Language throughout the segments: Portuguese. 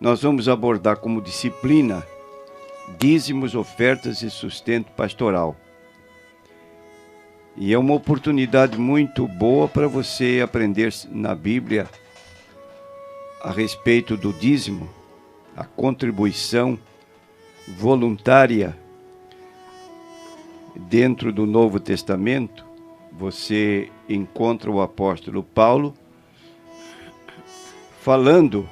nós vamos abordar como disciplina dízimos, ofertas e sustento pastoral. E é uma oportunidade muito boa para você aprender na Bíblia a respeito do dízimo, a contribuição voluntária. Dentro do Novo Testamento, você encontra o apóstolo Paulo falando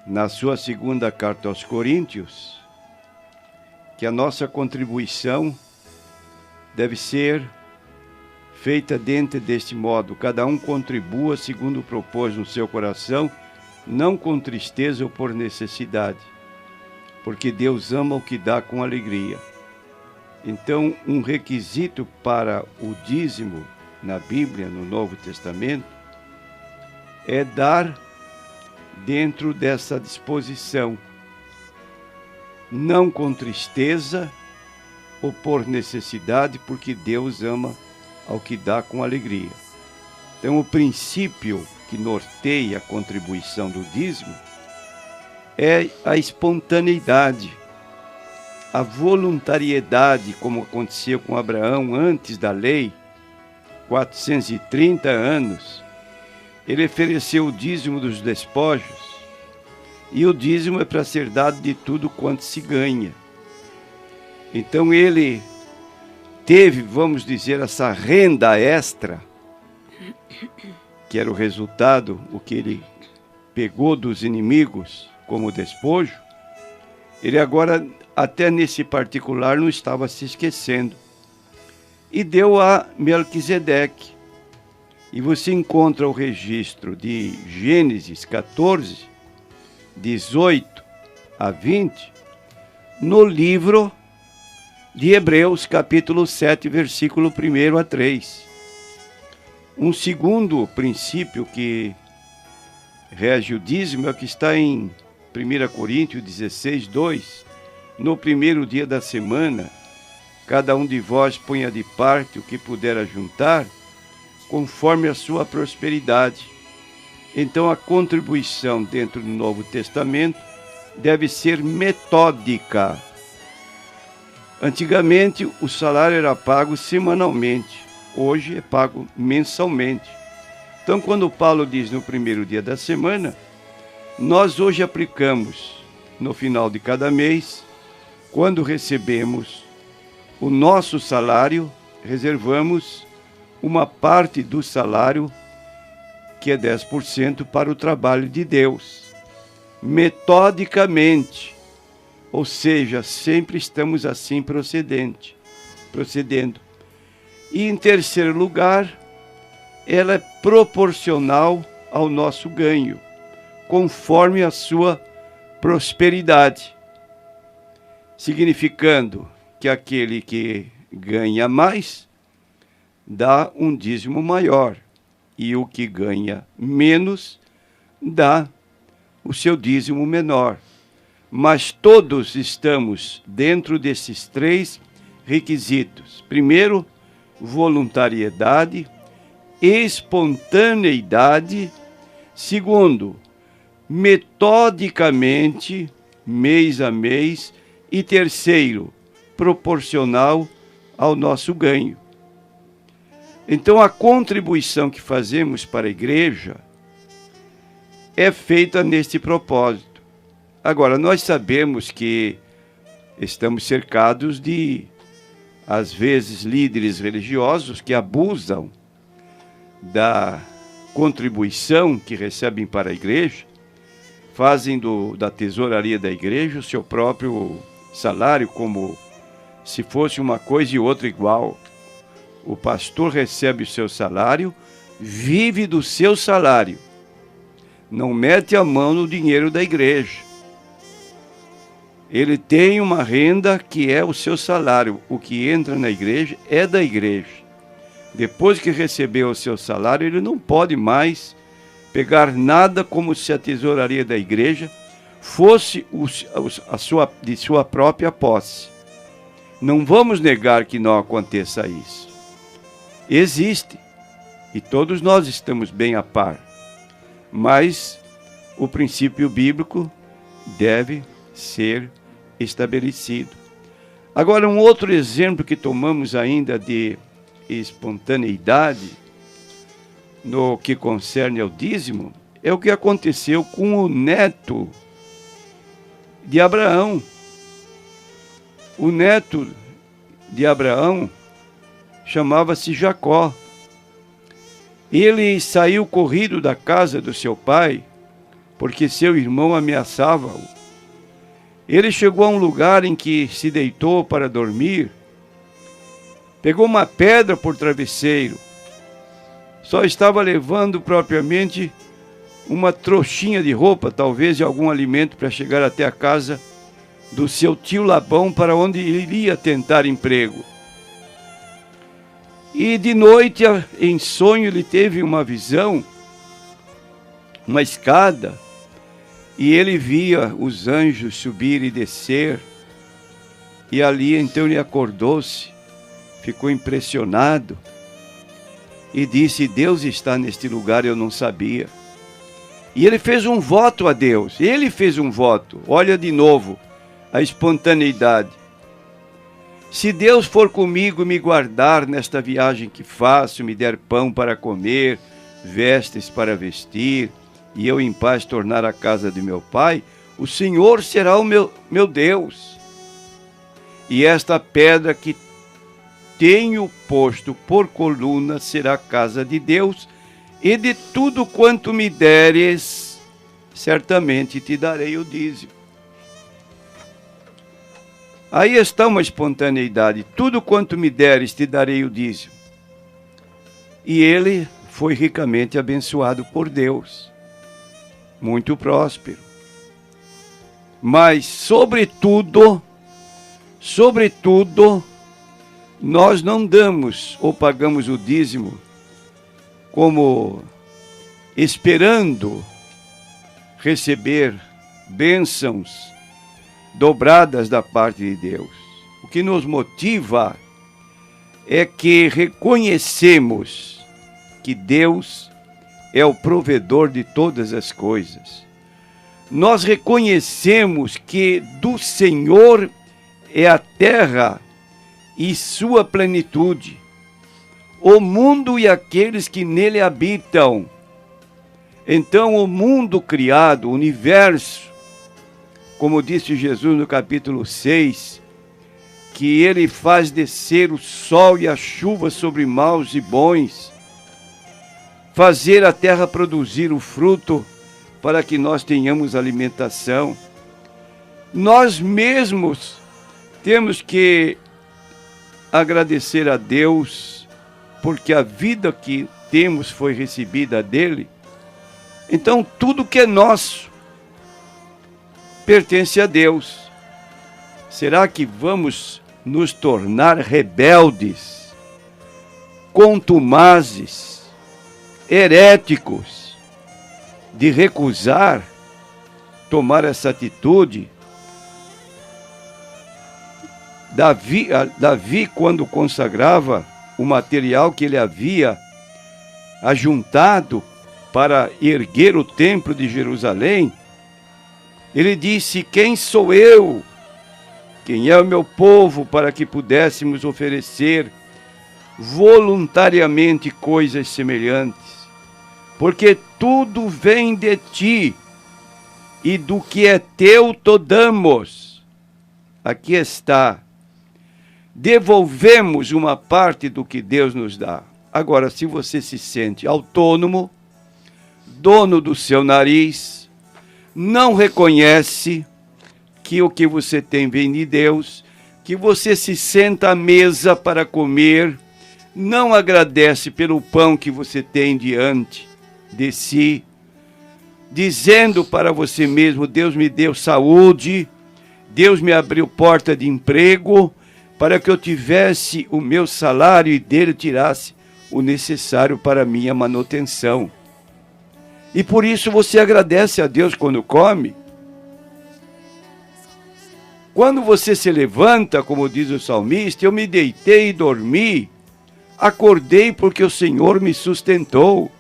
na sua segunda carta aos Coríntios que a nossa contribuição deve ser feita dentro deste modo: cada um contribua segundo propôs no seu coração, não com tristeza ou por necessidade, porque Deus ama o que dá com alegria. Então, um requisito para o dízimo na Bíblia, no Novo Testamento, é dar dentro dessa disposição, não com tristeza ou por necessidade, porque Deus ama ao que dá com alegria. Então, o princípio que norteia a contribuição do dízimo é a espontaneidade, a voluntariedade, como aconteceu com Abraão antes da lei, 430 anos. Ele ofereceu o dízimo dos despojos, e o dízimo é para ser dado de tudo quanto se ganha. Então ele teve, vamos dizer, essa renda extra, que era o resultado, o que ele pegou dos inimigos como despojo. Ele agora, até nesse particular, não estava se esquecendo. E deu a Melquisedeque. E você encontra o registro de Gênesis 14, 18 a 20, no livro de Hebreus, capítulo 7, versículo 1 a 3. Um segundo princípio que rege o dízimo é o que está em 1 Coríntios 16, 2. No primeiro dia da semana, cada um de vós ponha de parte o que puder ajuntar, conforme a sua prosperidade. Então, a contribuição dentro do Novo Testamento deve ser metódica. Antigamente, o salário era pago semanalmente, hoje é pago mensalmente. Então, quando Paulo diz no primeiro dia da semana, nós hoje aplicamos no final de cada mês, quando recebemos o nosso salário, reservamos uma parte do salário, que é 10%, para o trabalho de Deus, metodicamente, ou seja, sempre estamos assim procedendo. E em terceiro lugar, ela é proporcional ao nosso ganho, conforme a sua prosperidade, significando que aquele que ganha mais dá um dízimo maior, e o que ganha menos dá o seu dízimo menor. Mas todos estamos dentro desses três requisitos. Primeiro, voluntariedade, espontaneidade. Segundo, metodicamente, mês a mês. E terceiro, proporcional ao nosso ganho. Então, a contribuição que fazemos para a igreja é feita neste propósito. Agora, nós sabemos que estamos cercados de, às vezes, líderes religiosos que abusam da contribuição que recebem para a igreja, fazem da tesouraria da igreja o seu próprio salário, como se fosse uma coisa e outra igual. O pastor recebe o seu salário, vive do seu salário, não mete a mão no dinheiro da igreja. Ele tem uma renda que é o seu salário. O que entra na igreja é da igreja. Depois que recebeu o seu salário, ele não pode mais pegar nada como se a tesouraria da igreja fosse de sua própria posse. Não vamos negar que não aconteça isso. Existe, e todos nós estamos bem a par. Mas o princípio bíblico deve ser estabelecido. Agora, um outro exemplo que tomamos ainda de espontaneidade no que concerne ao dízimo é o que aconteceu com o neto de Abraão. O neto de Abraão chamava-se Jacó. Ele saiu corrido da casa do seu pai, porque seu irmão ameaçava-o. Ele chegou a um lugar em que se deitou para dormir, pegou uma pedra por travesseiro, só estava levando propriamente uma trouxinha de roupa, talvez de algum alimento, para chegar até a casa do seu tio Labão, para onde ele iria tentar emprego. E de noite, em sonho, ele teve uma visão, uma escada, e ele via os anjos subir e descer. E ali, então, ele acordou-se, ficou impressionado e disse: Deus está neste lugar, eu não sabia. E ele fez um voto a Deus. Ele fez um voto. Olha de novo a espontaneidade. Se Deus for comigo e me guardar nesta viagem que faço, me der pão para comer, vestes para vestir, e eu em paz tornar a casa de meu pai, o Senhor será o meu Deus. E esta pedra que tenho posto por coluna será a casa de Deus, e de tudo quanto me deres, certamente te darei o dízimo. Aí está uma espontaneidade. Tudo quanto me deres, te darei o dízimo. E ele foi ricamente abençoado por Deus. Muito próspero. Mas, sobretudo, nós não damos ou pagamos o dízimo como esperando receber bênçãos dobradas da parte de Deus. O que nos motiva é que reconhecemos que Deus é o provedor de todas as coisas. Nós reconhecemos que do Senhor é a terra e sua plenitude, o mundo e aqueles que nele habitam. Então, o mundo criado, o universo, como disse Jesus no capítulo 6, que ele faz descer o sol e a chuva sobre maus e bons, fazer a terra produzir o fruto para que nós tenhamos alimentação. Nós mesmos temos que agradecer a Deus, porque a vida que temos foi recebida dele. Então, tudo que é nosso pertence a Deus. Será que vamos nos tornar rebeldes, contumazes, heréticos, de recusar tomar essa atitude? Davi, quando consagrava o material que ele havia ajuntado para erguer o templo de Jerusalém, ele disse: quem sou eu? Quem é o meu povo para que pudéssemos oferecer voluntariamente coisas semelhantes? Porque tudo vem de ti, e do que é teu te damos. Aqui está. Devolvemos uma parte do que Deus nos dá. Agora, se você se sente autônomo, dono do seu nariz, não reconhece que o que você tem vem de Deus, que você se senta à mesa para comer, não agradece pelo pão que você tem diante de si, dizendo para você mesmo: Deus me deu saúde, Deus me abriu porta de emprego, para que eu tivesse o meu salário e dele tirasse o necessário para a minha manutenção. E por isso você agradece a Deus quando come. Quando você se levanta, como diz o salmista: eu me deitei e dormi, acordei porque o Senhor me sustentou.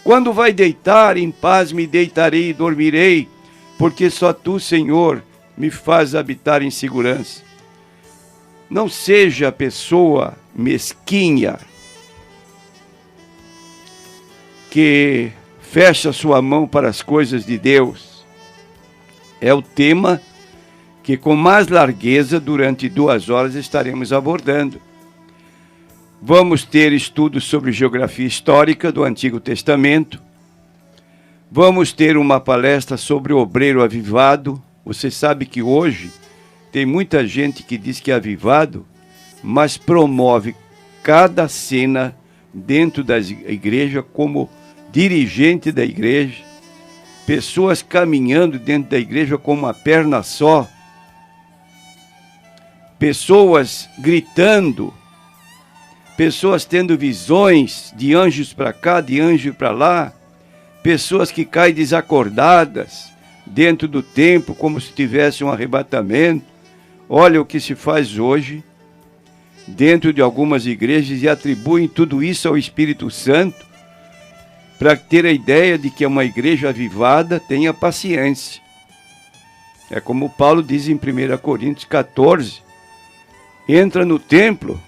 Quando vai deitar, em paz me deitarei e dormirei, porque só tu, Senhor, me faz habitar em segurança. Não seja pessoa mesquinha que fecha sua mão para as coisas de Deus. É o tema que com mais largueza durante 2 horas estaremos abordando. Vamos ter estudos sobre geografia histórica do Antigo Testamento. Vamos ter uma palestra sobre o obreiro avivado. Você sabe que hoje tem muita gente que diz que é avivado, mas promove cada cena dentro da igreja como dirigente da igreja, pessoas caminhando dentro da igreja com uma perna só, pessoas gritando, pessoas tendo visões de anjos para cá, de anjo para lá, pessoas que caem desacordadas dentro do templo como se tivesse um arrebatamento. Olha o que se faz hoje dentro de algumas igrejas e atribuem tudo isso ao Espírito Santo para ter a ideia de que é uma igreja avivada. Tenha paciência. É como Paulo diz em 1 Coríntios 14, entra no templo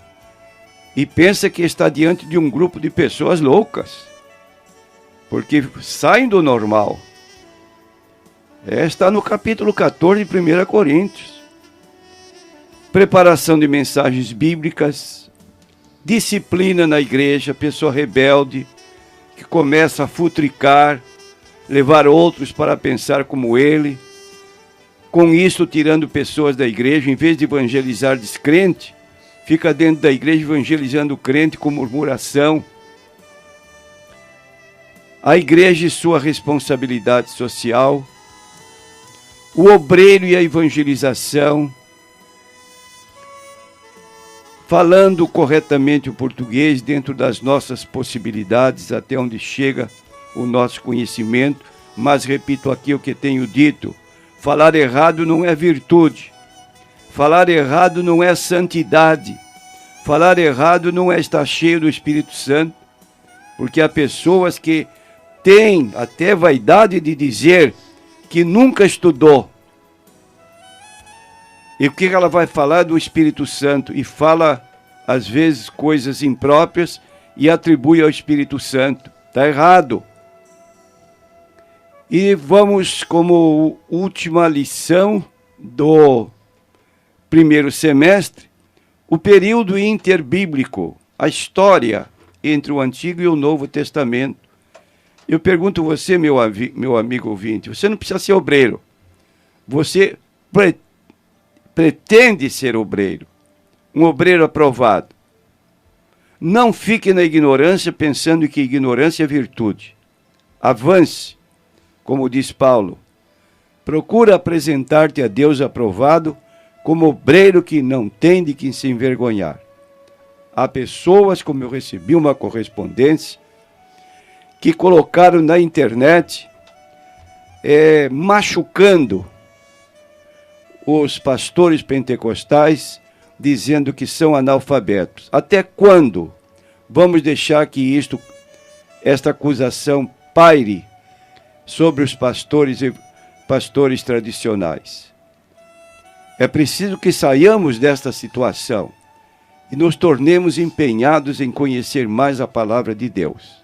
e pensa que está diante de um grupo de pessoas loucas, porque saem do normal. Está no capítulo 14 de 1 Coríntios. Preparação de mensagens bíblicas, disciplina na igreja, pessoa rebelde, que começa a futricar, levar outros para pensar como ele, com isso tirando pessoas da igreja, em vez de evangelizar descrente, fica dentro da igreja evangelizando o crente com murmuração. A igreja e sua responsabilidade social, o obreiro e a evangelização, falando corretamente o português dentro das nossas possibilidades, até onde chega o nosso conhecimento, mas repito aqui o que tenho dito, falar errado não é virtude, falar errado não é santidade, falar errado não é estar cheio do Espírito Santo, porque há pessoas que têm até vaidade de dizer que nunca estudou. E o que ela vai falar do Espírito Santo? E fala, às vezes, coisas impróprias e atribui ao Espírito Santo. Está errado. E vamos, como última lição do primeiro semestre, o período interbíblico, a história entre o Antigo e o Novo Testamento. Eu pergunto a você, meu amigo ouvinte, você não precisa ser obreiro. Você pretende ser obreiro, um obreiro aprovado. Não fique na ignorância pensando que ignorância é virtude. Avance, como diz Paulo. Procura apresentar-te a Deus aprovado como obreiro que não tem de que se envergonhar. Há pessoas, como eu recebi uma correspondência, que colocaram na internet machucando os pastores pentecostais, dizendo que são analfabetos. Até quando vamos deixar que esta acusação paire sobre os pastores tradicionais? É preciso que saiamos desta situação e nos tornemos empenhados em conhecer mais a palavra de Deus.